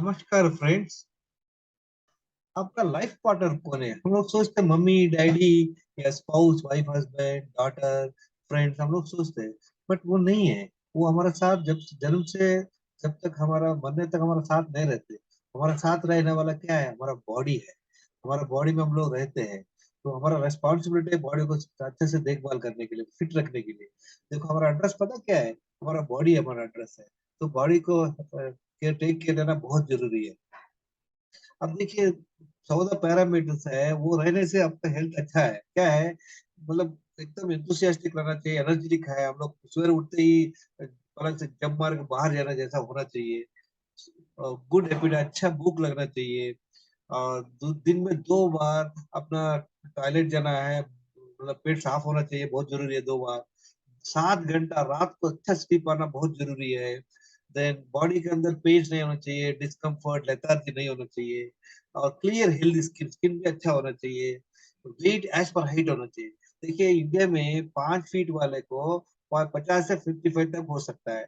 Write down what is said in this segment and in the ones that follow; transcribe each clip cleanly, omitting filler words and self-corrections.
नमस्कार फ्रेंड्स। आपका life partner कौन है? हम लोग सोचते हैं मम्मी डैडी या spouse wife husband daughter friends, हम लोग सोचते हैं। बट वो नहीं है। वो हमारे साथ जब जन्म से जब तक हमारा मरने तक हमारा साथ नहीं रहते। हमारा साथ रहने वाला क्या है? हमारा बॉडी है। हमारा बॉडी में हम लोग रहते हैं। तो हमारा रेस्पॉन्सिबिलिटी है बॉडी को अच्छे से देखभाल करने के लिए, फिट रखने के लिए। देखो, हमारा एड्रेस पता क्या है? हमारा बॉडी हमारा एड्रेस है। तो बॉडी को केयर टेक केयर लेना बहुत जरूरी है। अब देखिए, 14 पैरामीटर्स है, वो रहने से आपका हेल्थ अच्छा है क्या है? मतलब एकदम एंथुसियास्टिक रहना चाहिए, एनर्जेटिक है हम लोग। सवेरे उठते ही पलंग से जंप मार के बाहर जाना जैसा होना चाहिए। गुड हैबिट, अच्छा भूख लगना चाहिए। और दिन में 2 बार अपना टॉयलेट जाना है, मतलब पेट साफ होना चाहिए, बहुत जरूरी है 2 बार। 7 घंटा रात को अच्छा स्लीप आना बहुत जरूरी है। देन बॉडी के अंदर पेज नहीं होना चाहिए, डिस्कम्फर्ट लेथार्जी नहीं होना चाहिए। और क्लियर हेल्दी स्किन, स्किन भी अच्छा होना चाहिए। वेट एज पर हाइट होना चाहिए। देखिए, इंडिया में 5 फीट वाले को 50 से 55 तक हो सकता है।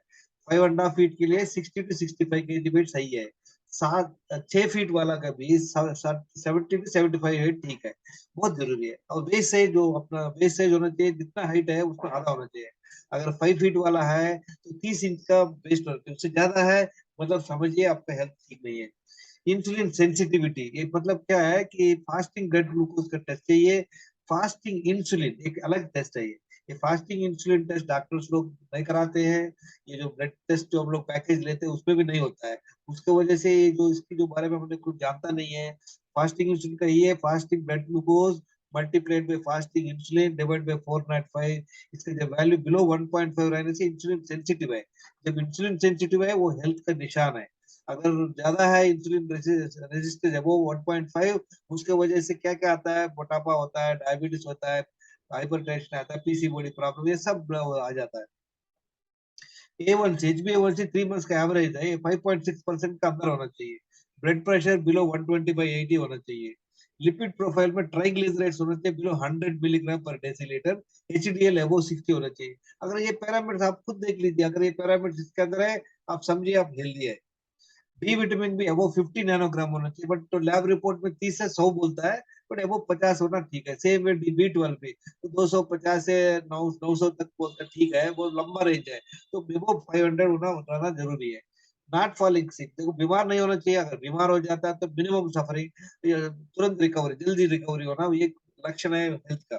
5.5 फीट के लिए 60 to 65 kg वेट सही है। 6 फीट वाला का भी 70 to 75 वेट ठीक है। बहुत जरूरी है। और वेस्ट साइज, जो अपना वेस्ट साइज होना चाहिए, जितना हाइट है उसका आधा होना चाहिए। अगर 5 फीट वाला है तो 30 इंच का वेस्ट होना चाहिए, उससे ज्यादा है मतलब समझिए आपका हेल्थ ठीक नहीं है। इंसुलिन सेंसिटिविटी, ये मतलब क्या है कि फास्टिंग ब्लड ग्लूकोज का टेस्ट चाहिए। फास्टिंग इंसुलिन एक अलग टेस्ट है। ये फास्टिंग इंसुलिन टेस्ट डॉक्टर्स लोग नहीं कराते हैं। ये जो ब्लड टेस्ट जो हम लोग पैकेज लेते हैं उसमें भी नहीं होता है। उसके वजह से ये जो इसकी जो बारे में हमने कुछ जानता नहीं है। फास्टिंग इंसुलिन का ये है fasting blood glucose multiplied by fasting insulin divide by 405। इसका जब वैल्यू बिलो 1.5 रहने से इंसुलिन सेंसिटिव है। जब इंसुलिन सेंसिटिव है वो हेल्थ का निशान है। अगर ज्यादा है इंसुलिन रेजिस्टेंस वो 1.5, उसके वजह से क्या क्या आता है? मोटापा होता है, डायबिटीज होता है, हाइपरटेंशन आता है, पीसीओडी प्रॉब्लम, ये सब आ जाता है। A1C HbA1c 3 मंथ्स का एवरेज है, 5.6% का अंदर होना चाहिए। ब्लड प्रेशर बिलो 120/80 होना चाहिए। लिपिड प्रोफाइल में ट्राइग्लिसराइड्स होना चाहिए बिलो 100 मिलीग्राम पर डेसीलीटर। HDL अबो 60 होना चाहिए। अगर ये पैरामीटर्स आप खुद देख लीजिए, अगर ये पैरामीटर्स इसके अंदर है, आप समझिए आप हेल्दी है। बी विटामिन भी अबो 50 नैनोग्राम होना चाहिए, बट तो लैब रिपोर्ट में 30 से 100 बोलता है। बट अबो 50 होना ठीक है। सेम वे B12 भी तो 250 से 900 तक बोलता है, ठीक है, वो लंबा रेंज है। तो अबो 500 होना जरूरी है। नॉट फॉलिंग सिक, देखो बीमार नहीं होना चाहिए। अगर बीमार हो जाता है तो मिनिमम सफरिंग, तुरंत रिकवरी, जल्दी रिकवरी होना, ये लक्षण है हेल्थ का।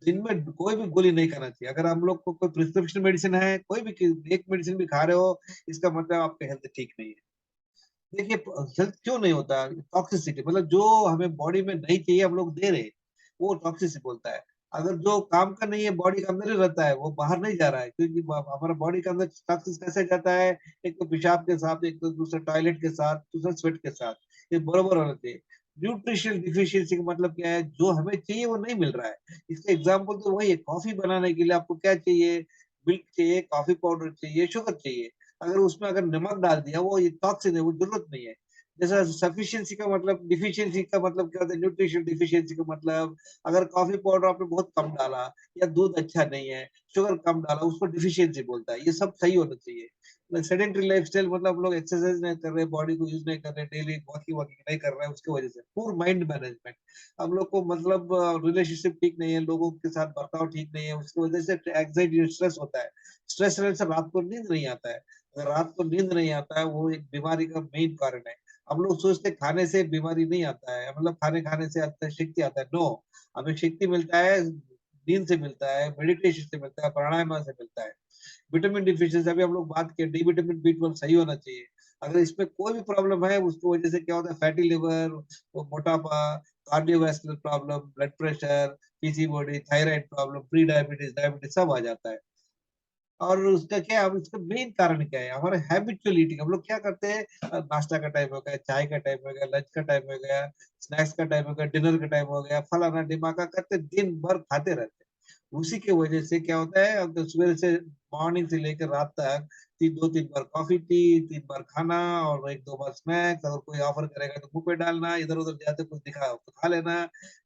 दिन में कोई भी गोली नहीं खाना चाहिए। अगर हम लोग को कोई प्रिस्क्रिप्शन मेडिसिन है, कोई भी एक मेडिसिन भी खा रहे हो, इसका मतलब आपका हेल्थ ठीक नहीं है। देखिए, हेल्थ क्यों नहीं होता? टॉक्सिसिटी, मतलब जो हमें बॉडी में नहीं चाहिए हम लोग दे रहे हैं, वो टॉक्सिसिटी बोलता है। अगर जो काम का नहीं है बॉडी के अंदर ही रहता है, वो बाहर नहीं जा रहा है, क्योंकि हमारा बॉडी के अंदर टॉक्सिस कैसे जाता है? एक तो पेशाब के साथ, एक तो दूसरा टॉयलेट के साथ, दूसरा स्वेट के साथ। ये बरोबर होना चाहिए। न्यूट्रिशन डिफिशियंसी का मतलब क्या है? जो हमें चाहिए वो नहीं मिल रहा है। इसका एग्जाम्पल तो वही है, कॉफी बनाने के लिए आपको क्या चाहिए? मिल्क चाहिए, कॉफी पाउडर चाहिए, शुगर चाहिए। अगर उसमें अगर नमक डाल दिया, वो ये टॉक्सिन है, वो जरूरत नहीं है। जैसा सफिशियंसी का मतलब, डिफिशियंसी का मतलब क्या होता है? न्यूट्रिशन डिफिशियंसी का मतलब, अगर कॉफी पाउडर आपने बहुत कम डाला, या दूध अच्छा नहीं है, शुगर कम डाला, उसको डिफिशियंसी बोलता है। ये सब सही होना चाहिए। सेडेंटरी लाइफस्टाइल मतलब हम लोग एक्सरसाइज नहीं कर रहे, बॉडी को यूज नहीं कर रहे, डेली वॉकिंग वॉकिंग नहीं कर रहे हैं, उसकी वजह से पूर माइंड मैनेजमेंट। हम लोग को मतलब रिलेशनशिप ठीक नहीं है, लोगों के साथ बर्ताव ठीक नहीं है, उसकी वजह से एंग्जाइटी स्ट्रेस होता है। स्ट्रेस रहने से रात को नींद नहीं आता है। अगर रात को नींद नहीं आता है, वो एक बीमारी का मेन कारण है। हम लोग सोचते हैं खाने से बीमारी नहीं आता है, मतलब खाने खाने से आता है शक्ति आता है। नो, हमें शक्ति मिलता है नींद से, मिलता है मेडिटेशन से, मिलता है प्राणायाम से, मिलता है। विटामिन डिफिशियंसी अभी हम लोग बात किए, डी विटामिन B12 सही होना चाहिए। अगर इसमें कोई भी प्रॉब्लम है, उसकी वजह से क्या होता है? फैटी लिवर, मोटापा, cardiovascular problem, blood pressure, PCOD, thyroid problem, pre diabetes, diabetes सब आ जाता है। और उसका क्या है? अब इसका मेन कारण क्या है? हमारे हैबिचुअल ईटिंग। हम लोग क्या करते हैं? नाश्ता का टाइम हो गया, चाय का टाइम हो गया, लंच का टाइम हो गया, स्नैक्स का टाइम हो गया, डिनर का टाइम हो गया, फलाना डिमाका करते दिन भर खाते रहते हैं। उसी के वजह से क्या होता है? अब तो सुबह से मॉर्निंग से लेकर रात तक 2-3 बार कॉफी टी, 3 बार खाना, और 1-2 बार स्नैक्स। अगर कोई ऑफर करेगा तो मुंह पे डालना, इधर उधर जाते कुछ दिखा तो खा लेना,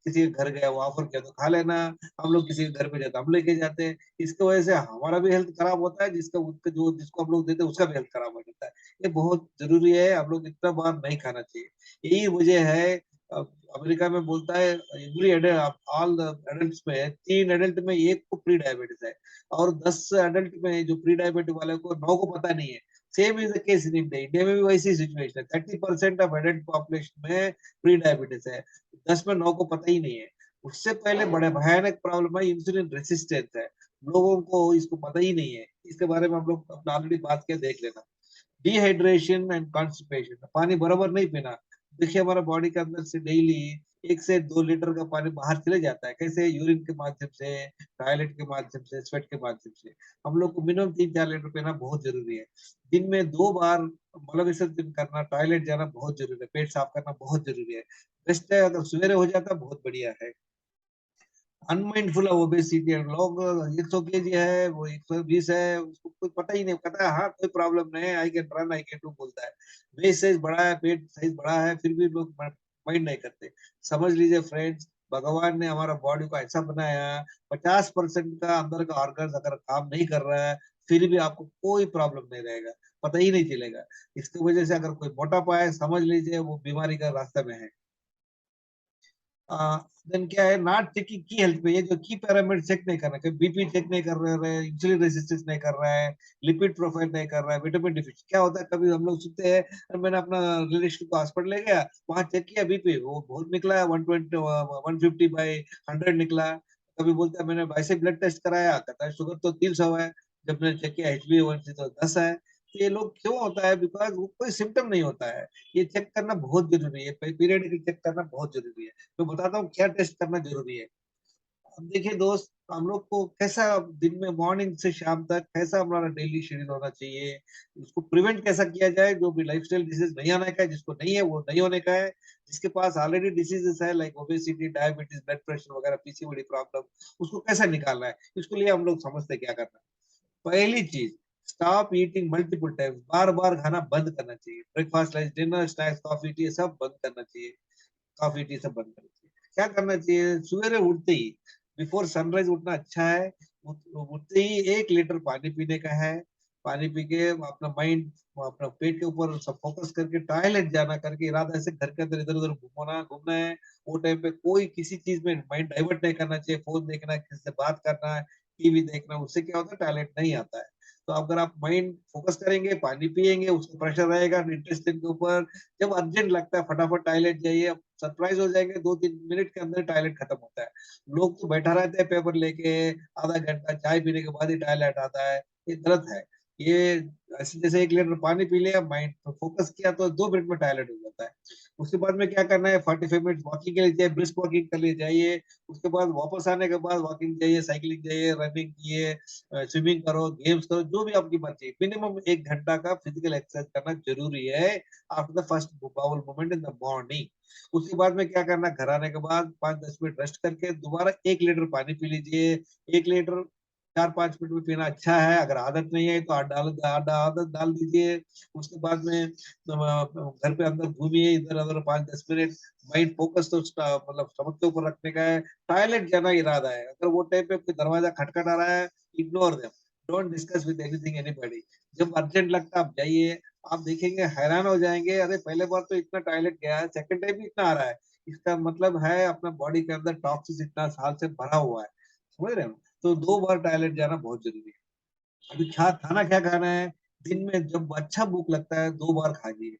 किसी के घर गया वो ऑफर किया तो खा लेना। हम लोग किसी के घर पे जाते हम लेके जाते हैं। इसकी वजह से हमारा भी हेल्थ खराब होता है, जिसका उसका जो जिसको हम लोग देते हैं उसका भी हेल्थ खराब हो जाता है। ये बहुत जरूरी है, हम लोग इतना बार नहीं खाना चाहिए। यही वजह है, अमेरिका में बोलता है एवरी ऑल एडल्ट में 3 एडल्ट में एक को प्री डायबिटीज है, और 10 एडल्ट में जो प्री डायबिटीज वाले को 9 को पता नहीं है। Same is the case in India. India में भी वैसी सिचुएशन है, 30% ऑफ एडल्ट पॉपुलेशन में प्री डायबिटीज है, 10 में 9 को पता ही नहीं है। उससे पहले बड़े भयानक प्रॉब्लम है, इंसुलिन रेसिस्टेंस है, लोगों को इसको पता ही नहीं है। इसके बारे में हम लोग ऑलरेडी बात किया, देख लेना। डिहाइड्रेशन एंड कॉन्स्टिपेशन, पानी बराबर नहीं पीना। देखिए हमारा बॉडी के अंदर से डेली 1 से 2 लीटर का पानी बाहर चले जाता है, कैसे? यूरिन के माध्यम से, टॉयलेट के माध्यम से, स्वेट के माध्यम से। हम लोग को मिनिमम 3-4 लीटर पीना बहुत जरूरी है। दिन में 2 बार मल विसर्जन करना, टॉयलेट जाना बहुत जरूरी है, पेट साफ करना बहुत जरूरी है। बेस्ट है अगर सवेरे हो जाता बहुत बढ़िया है। अनमाइंडफुल है ओबेसिटी, लोग 100 kg है, वो 120 है, उसको कोई पता ही नहीं, कहता है हाँ कोई प्रॉब्लम नहीं है, I can run, I can do बोलता है। वेस्ट साइज बड़ा है, पेट साइज बड़ा है, फिर भी लोग माइंड नहीं करते। समझ लीजिए फ्रेंड्स, भगवान ने हमारा बॉडी को ऐसा बनाया, 50% का अंदर का ऑर्गन अगर काम नहीं कर रहा है, फिर भी आपको कोई प्रॉब्लम नहीं रहेगा, पता ही नहीं चलेगा। इसकी वजह से अगर कोई मोटापा है, समझ लीजिए वो बीमारी का रास्ते में है। देन क्या है, नॉट चेकिंग की हेल्थ पे, ये जो की पैरामीटर चेक नहीं कर रहा है, बीपी चेक नहीं कर रहे हैं, इंसुलिन रेजिस्टेंस नहीं कर रहा है, लिपिड प्रोफाइल नहीं कर रहा है, विटामिन डिफिशिएंसी। क्या होता है, कभी हम लोग सुनते हैं, "अरे मैंने अपना रिलेशन को हॉस्पिटल ले गया, वहां चेक किया बीपी वो बहुत निकला, 120 150/100 निकला। कभी बोलता है मैंने वैसे ब्लड टेस्ट कराया, कहता है शुगर तो 300 है, जब मैंने चेक किया HbA1c तो 10 है। तो ये लोग क्यों होता है? बिकॉज वो कोई सिम्टम नहीं होता है। ये चेक करना बहुत जरूरी है, पीरियडिकली चेक करना बहुत जरूरी है। तो बताता हूँ क्या टेस्ट करना जरूरी है। अब देखिए दोस्त, हम लोग को कैसा दिन में मॉर्निंग से शाम तक कैसा हमारा डेली शेड्यूल होना चाहिए, उसको प्रिवेंट कैसा किया जाए, जो भी लाइफस्टाइल डिजीज नहीं आने का है, जिसको नहीं है वो नहीं होने का है, जिसके पास ऑलरेडी डिसीजेस है like obesity, diabetes, blood pressure वगैरह, पीसीओडी प्रॉब्लम, उसको कैसा निकालना है, इसके लिए हम लोग समझते हैं क्या करना है। पहली चीज, स्टॉप ईटिंग मल्टीपल टाइम्स, बार बार खाना बंद करना चाहिए। Breakfast, lunch, dinner, snacks, coffee, T सब बंद करना चाहिए। कॉफी टी सब बंद करना चाहिए। क्या करना चाहिए, सवेरे उठते ही, बिफोर सनराइज उठना अच्छा है। उठते ही 1 लीटर पानी पीने का है। पानी पी के अपना माइंड, अपना पेट के ऊपर सब फोकस करके टॉयलेट जाना करके इरादा से घर के अंदर इधर उधर घूमना घूमना है। वो टाइम पे कोई किसी चीज में माइंड डाइवर्ट नहीं करना चाहिए, फोन देखना, किसी से बात करना है, टीवी देखना, उससे क्या होता है, टॉयलेट नहीं आता है। तो अगर आप माइंड फोकस करेंगे, पानी पिएंगे, उसका प्रेशर रहेगा इंटेस्टाइन के ऊपर, जब अर्जेंट लगता है फटाफट टॉयलेट जाइए, सरप्राइज हो जाएंगे, 2-3 मिनट के अंदर टॉयलेट खत्म होता है। लोग तो बैठा रहते हैं पेपर लेके, आधा घंटा चाय पीने के बाद ही टॉयलेट आता है, ये गलत है। ये ऐसे जैसे 1 लीटर पानी पी लिया, माइंड फोकस किया, तो 2 मिनट में टॉयलेट हो जाता है। उसके बाद में क्या करना है, 45 मिनट वॉकिंग के लिए जाइए, ब्रिस्क वॉकिंग कर लिए जाइए। उसके बाद वापस आने के बाद वॉकिंग जाइए, साइकिलिंग जाइए, रनिंग किए, स्विमिंग करो, गेम्स करो, जो भी आपकी मर्जी, मिनिमम 1 घंटा का फिजिकल एक्सरसाइज करना जरूरी है after the first bowel movement in the morning. उसके बाद में क्या करना, घर आने के बाद 5-10 मिनट रेस्ट करके दोबारा 1 लीटर पानी पी लीजिए। 1 लीटर 4-5 मिनट में पीना अच्छा है, अगर आदत नहीं है तो आदत डाल दीजिए। उसके बाद में घर पे अंदर घूमिए इधर उधर 5-10 मिनट, माइंड फोकस तो मतलब स्टमक के ऊपर रखने का है। टॉयलेट जाना इरादा है, अगर वो टाइम पे कोई दरवाजा खटखटा रहा है, ignore them, don't discuss with anything anybody. जब अर्जेंट लगता है आप जाइए, आप देखेंगे हैरान हो जाएंगे, अरे पहले बार तो इतना टॉयलेट गया है, सेकंड टाइम भी इतना आ रहा है। इसका मतलब है अपना बॉडी के अंदर टॉक्सिस इतना साल से भरा हुआ है, समझ रहे हो? तो 2 बार टॉयलेट जाना बहुत जरूरी है। अभी खाना क्या खाना है, दिन में जब अच्छा भूख लगता है 2 बार खाइए,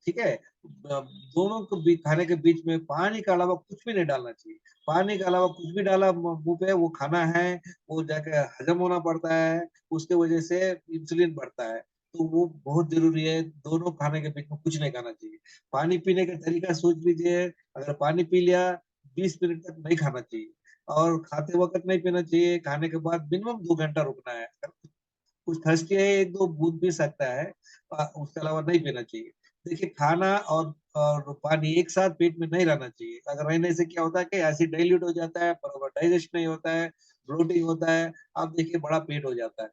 ठीक है? दोनों को भी खाने के बीच में पानी के अलावा कुछ भी नहीं डालना चाहिए। पानी के अलावा कुछ भी डाला मुंह पे, वो खाना है, वो जाके हजम होना पड़ता है, उसके वजह से इंसुलिन बढ़ता है। तो वो बहुत जरूरी है, दोनों खाने के बीच में कुछ नहीं खाना चाहिए। पानी पीने का तरीका सोच लीजिए, अगर पानी पी लिया, 20 मिनट तक नहीं खाना चाहिए, और खाते वक्त नहीं पीना चाहिए, खाने के बाद मिनिमम 2 घंटा रुकना है। कुछ थर्स्टी है, 1-2 बूंद पी सकता है, उसके अलावा नहीं पीना चाहिए। देखिए खाना और पानी एक साथ पेट में नहीं रहना चाहिए, अगर रहने से क्या होता है कि एसिड डाइल्यूट हो जाता है, बराबर डाइजेस्ट नहीं होता है, ब्लोटिंग होता है, आप देखिए बड़ा पेट हो जाता है।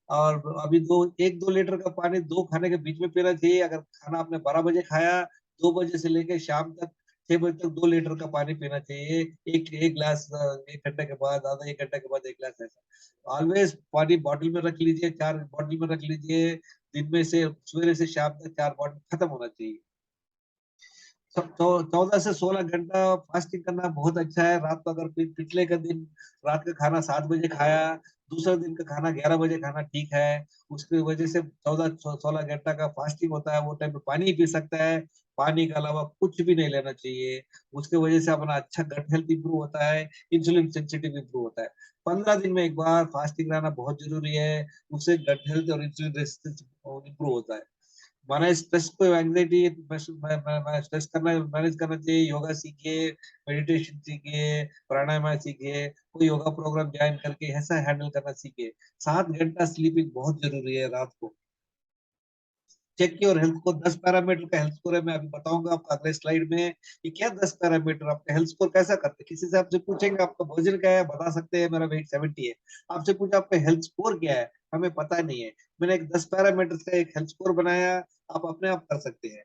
और अभी 1-2 लीटर का पानी 2 खाने के बीच में पीना चाहिए। अगर खाना आपने 12 बजे खाया, 2 बजे से लेके शाम तक 6 बजे तक 2 लीटर का पानी पीना चाहिए, एक एक गिलास 1 घंटे के बाद, आधा 1 घंटे के बाद 1 गिलास, ऐसा ऑलवेज पानी बॉटल में रख लीजिए, 4 बॉटल में रख लीजिए, दिन में से सवेरे से शाम तक 4 बॉटल खत्म होना चाहिए। सब तो 14 से 16 घंटा फास्टिंग करना बहुत अच्छा है। रात को अगर पिछले का दिन रात का खाना 7 बजे खाया, दूसरा दिन का खाना 11 बजे खाना ठीक है। उसकी वजह से 14 16 घंटा का फास्टिंग होता है, वो टाइम पे पानी ही पी सकता है। पानी के अलावा कुछ भी नहीं लेना चाहिए। उसके वजह से अपना अच्छा गट हेल्थ इंप्रूव होता है, इंसुलिन सेंसिटिव इंप्रूव होता है। 15 दिन में एक बार फास्टिंग रहना बहुत जरूरी है। उससे गट हेल्थ और इंसुलिन रेजिस्टेंस इंप्रूव होता है। माना स्ट्रेस को एंग्जाइटी स्ट्रेस करना मैनेज करना चाहिए। योगा सीखिए, मेडिटेशन सीखिए, प्राणायाम सीखिए, कोई योगा प्रोग्राम ज्वाइन करके ऐसा हैंडल करना सीखिए। 7 घंटा स्लीपिंग बहुत जरूरी है रात को। चेक योर हेल्थ को 10 पैरामीटर का हेल्थ स्कोर है, मैं अभी बताऊंगा आपको अगले स्लाइड में। ये क्या 10 पैरामीटर आपका हेल्थ स्कोर कैसा करते हैं? किसी से आपसे पूछेंगे आपका वजन क्या है, बता सकते हैं मेरा वेट 70 है। आपसे पूछा आपका हेल्थ स्कोर क्या है, हमें पता नहीं है। मैंने एक 10 पैरामीटर का एक हेल्थ स्कोर बनाया, आप अपने आप कर सकते हैं।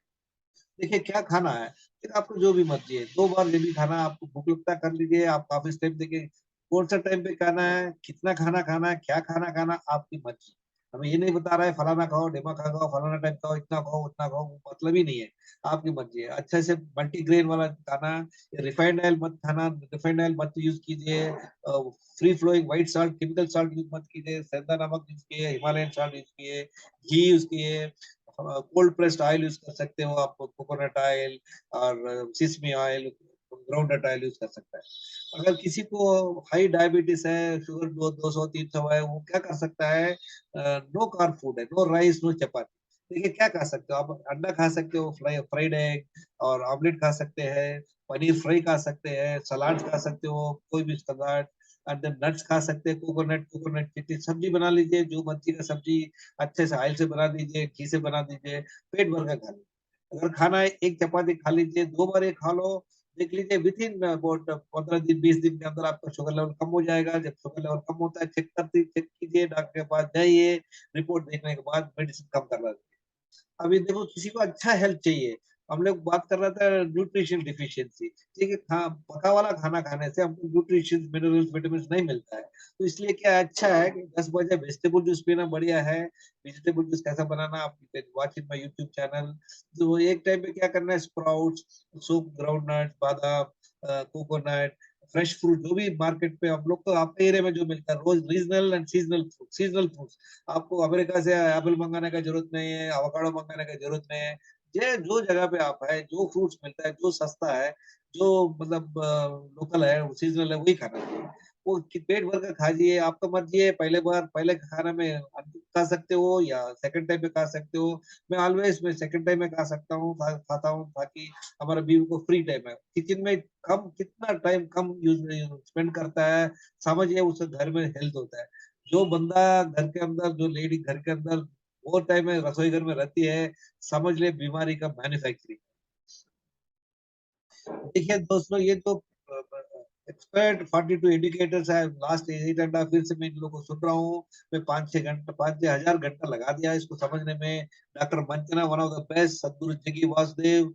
देखिए क्या खाना है, फिर आपको जो भी मर्जी है 2 बार जो भी खाना आपको भूख लगता है कर लीजिए। आप काफी स्टेप देखिए कौन सा टाइम पे खाना है, कितना खाना खाना है, क्या खाना खाना, आपकी मर्जी। हमें ये नहीं बता रहा है फलाना खाओ, डिमा खाओ, फलाना टाइम खाओ, इतना खाओ उतना खाओ, वो मतलब ही नहीं है। आपकी मर्जी है। अच्छे से मल्टीग्रेन वाला खाना, रिफाइंड ऑयल मत खाना, रिफाइंड ऑयल मत यूज कीजिए। Free flowing white salt, chemical salt use मत कीजिए। सेंधा नमक यूज किए, हिमालयन सॉल्ट यूज किए, घी यूज किए, कोल्ड प्रेस्ड ऑयल यूज कर सकते हो आप, कोकोनट ऑयल और sesame oil, groundnut oil use कर सकता है। अगर किसी को हाई डायबिटीज है, शुगर 200 300 है, वो क्या कर सकता है? नो कार्ब फूड है, नो राइस नो चपाती। देखिए क्या खा सकते हो आप? अंडा खा सकते हो, फ्राइड एग और ऑमलेट खा सकते हैं, पनीर फ्राई खा सकते हैं, सलाद खा सकते हो, कोई भी सलाद। अंदर नट्स खा सकते हैं, कोकोनट कोकोनट की सब्जी बना लीजिए, जो मर्जी का सब्जी अच्छे से ऑयल से बना दीजिए, घी से बना दीजिए, पेट भर कर खा लीजिए। अगर खाना है एक चपाती खा लीजिए, 2 बार ये खा लो, देख लीजिए विद इन अबाउट 15 दिन 20 दिन के अंदर आपका शुगर लेवल कम हो जाएगा। जब शुगर लेवल कम होता है चेक कीजिए, डॉक्टर के पास जाइए, रिपोर्ट देखने के बाद मेडिसिन कम करना। अभी देखो किसी को अच्छा हेल्थ चाहिए, हम लोग बात कर रहा था न्यूट्रिशन डिफिशियंसी। ठीक है, पका वाला खाना खाने से हमको न्यूट्रिशन मिनरल्स विटामिन नहीं मिलता है। तो इसलिए क्या अच्छा है कि 10 बजे वेजिटेबल जूस पीना बढ़िया है। वेजिटेबल जूस कैसा बनाना, आप watch in my YouTube channel. तो एक टाइम पे क्या करना है, स्प्राउट्स, सूप, ग्राउंडनट, बादाम, कोकोनट, फ्रेश फ्रूट, जो भी मार्केट पे हम लोग को आपके एरिया में जो मिलता है, रोज रीजनल एंड सीजनल फ्रूट। आपको अमेरिका से एप्पल मंगाने का जरूरत नहीं है, अवोकाडो मंगाने का जरूरत नहीं है। जे जो जगह पे आप है, जो फ्रूट्स मिलता है, जो सस्ता है, जो मतलब लोकल है, सीजनल है, वही खाना चाहिए। वो पेट भर कर खाइए, आपका मर्जी है। पहले खाना में खा सकते हो या सेकंड टाइम पे खा सकते हो। मैं सेकंड टाइम में खा सकता हूँ, खाता हूँ, ताकि हमारा बीवी को फ्री टाइम है किचन में। कम कितना टाइम कम यूज स्पेंड करता है, समझिए उसका घर में हेल्थ होता है। जो बंदा घर के अंदर, जो लेडी घर के अंदर बहुत टाइम में रसोई घर में रहती है, समझ ले बीमारी का मैन्युफैक्चरिंग। देखिए दोस्तों, ये तो एक्सपर्ट 42 इंडिकेटर्स है। लास्ट 8 घंटा फिर से मैं इन लोगों को सुन रहा हूँ। मैं 5 6 घंटा, 5 6 हजार घंटा लगा दिया इसको समझने में। Doctor Manthena one of the best, Sadhguru Jaggi Vasudev,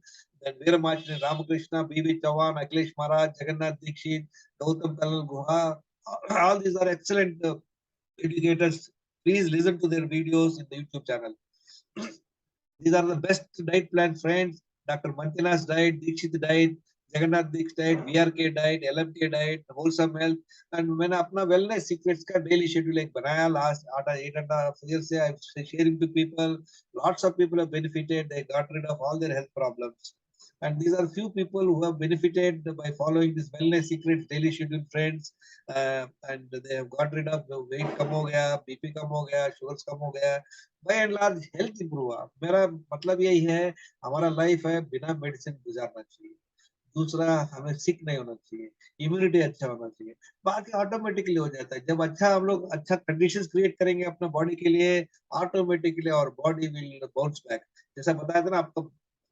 वीरमाचिनी Ramakrishna, बीवी चौहान, अखिलेश महाराज, जगन्नाथ दीक्षित, गौतम कल्ल गुहा, all these are excellent educators. Please listen to their videos in the YouTube channel. These are the best diet plan, friends. Dr. Mantina's diet, Dikshit diet, Jagannath Dikshit diet, VRK diet, LMK diet, wholesome health. And मैंने अपना wellness secrets का daily schedule एक बनाया last 8 8.5 years से। I sharing to people, lots of people have benefited, they got rid of all their health problems. And these are few people who have benefited by following this wellness secrets daily schedule, friends. And they have got rid of the weight कम हो गया, BP कम हो गया, sugars कम हो गया, by and large health improve हुआ। मेरा मतलब यही है, हमारा लाइफ है बिना मेडिसिन गुजारना चाहिए। दूसरा, हमें सिक नहीं होना चाहिए, इम्यूनिटी अच्छा होना चाहिए, बाकी ऑटोमेटिकली हो जाता है। जब अच्छा हम लोग अच्छा कंडीशंस क्रिएट करेंगे अपने बॉडी के लिए, ऑटोमेटिकली और बॉडी विल बाउंस बैक। जैसा बताया था ना, आपका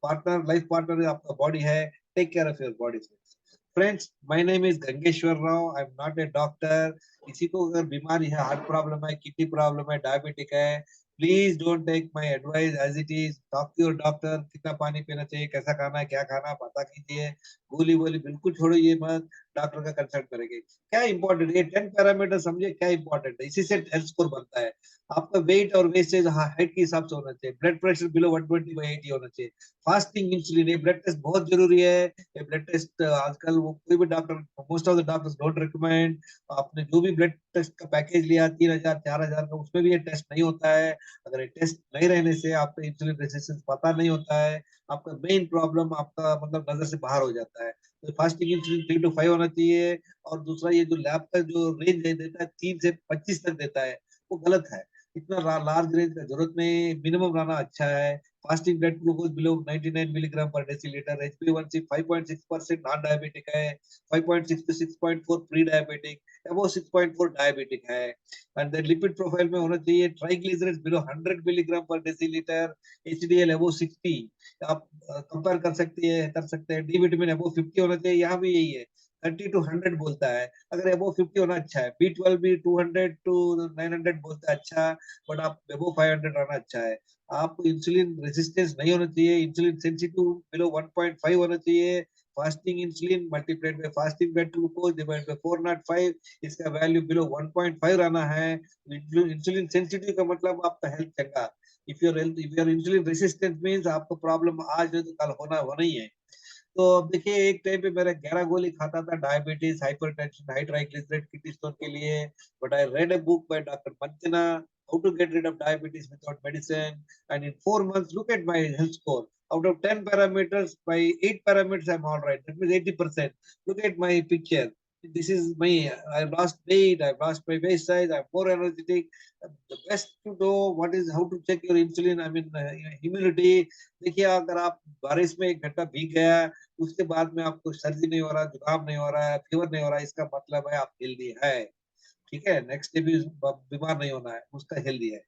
पार्टनर, लाइफ पार्टनर आपका बॉडी है, take care of your body. Friends, my name is Gangeshwar Rao, I am not a doctor. किसी को अगर बीमारी है, हार्ट प्रॉब्लम है, किडनी प्रॉब्लम है, डायबिटिक है, please don't take my advice as it is, talk to your doctor, कितना पानी पीना चाहिए, कैसा खाना है, क्या खाना पता कीजिए, गोली वोली बिल्कुल छोड़िए मत, डॉक्टर का कंसल्ट करेंगे। क्या इंपॉर्टेंट ये 10 पैरामीटर समझे क्या इंपॉर्टेंट है, इसी से हेल्थ स्कोर बनता है। आपका वेट और वेस्टेज हाइट के हिसाब से होना चाहिए, ब्लड प्रेशर बिलो 120/80 होना चाहिए, फास्टिंग इंसुलिन, ये ब्लड टेस्ट बहुत जरूरी है। ये ब्लड टेस्ट आजकल वो कोई भी doctor, most of the doctors don't recommend. आपने जो भी ब्लड टेस्ट का पैकेज लिया 3,000 4,000 का, उसमें भी ये टेस्ट नहीं होता है। अगर ये टेस्ट नहीं रहने से आपका इंसुलिन रेजिस्टेंस पता नहीं होता है, आपका मेन प्रॉब्लम आपका मतलब नजर से बाहर हो जाता है। तो फास्टिंग इंसुलिन 3 to 5 होना चाहिए। और दूसरा ये जो लैब का जो रेंज देता है 3 से 25 तक देता है, वो गलत है। इतना लार्ज रेंज का जरूरत नहीं, मिनिमम रहना अच्छा है। Fasting blood glucose below 99 milligram पर डेसीलीटर, HbA1c 5.6% नॉन डायबिटिक है, 5.6 to 6.4 pre diabetic, above 6.4 diabetic है। एंड देन लिपिड प्रोफाइल में होना चाहिए ट्राइग्लिसराइड्स बिलो 100 मिलीग्राम पर डेसीलीटर, HDL अबो 60। आप कंपेयर कर सकते हैं। डी विटामिन अबो 50 होना चाहिए, यहाँ भी यही है 30 to 100 बोलता है। अगर अबो 50 होना अच्छा है, B12 भी 200 to 900 बोलता है अच्छा, बट आप अबो 500 रहना अच्छा है। आपको इंसुलिन रेजिस्टेंस नहीं होना चाहिए, इंसुलिन सेंसिटिव बिलो 1.5 होना चाहिए। Fasting insulin multiplied by fasting blood glucose divide by 405, इसका वैल्यू बिलो 1.5 रहना है। इंसुलिन सेंसिटिव का मतलब आपका हेल्थ चंगा। If your insulin resistant means आपको प्रॉब्लम आज है तो कल होना ही है। तो अब देखिए एक टाइम पे मेरा 11 गोली खाता था, diabetes, hypertension, high triglyceride, kidney stone के लिए। But I read a book by doctor Manthena, how to get rid of diabetes without medicine, and in 4 months look at my health score. Out of 10 parameters, by 8 parameters I'm all right, that means 80%. Look at my picture, this is me. I've lost weight, I've lost my waist size, I'm more energetic. The best to know what is how to check your insulin, I mean immunity. देखिए अगर आप बारिश में 1 घंटा भीग गया, उसके बाद में आपको सर्दी नहीं हो रहा, जुकाम नहीं हो रहा है, फीवर नहीं हो रहा है, इसका मतलब है आप हेल्दी है। ठीक है, नेक्स्ट डे भी बीमार नहीं होना है, उसका हेल्दी है।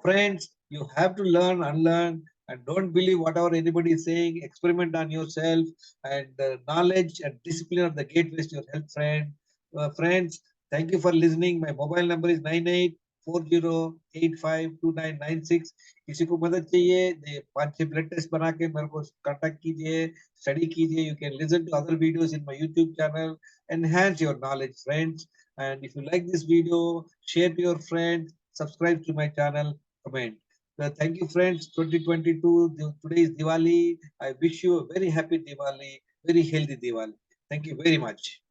Friends, you have to learn, unlearn, and don't believe whatever anybody is saying. Experiment on yourself, and knowledge and discipline are the gateways to your health, friends, thank you for listening. My mobile number is 9840852996। किसी को मदद चाहिए, 5-6 blood test बना के मेरे को contact कीजिए, study कीजिए। You can listen to other videos in my YouTube channel. Enhance your knowledge, friends. And if you like this video, share to your friends, subscribe to my channel, comment. Thank you, friends. 2022, today is Diwali. I wish you a very happy Diwali, very healthy Diwali. Thank you very much.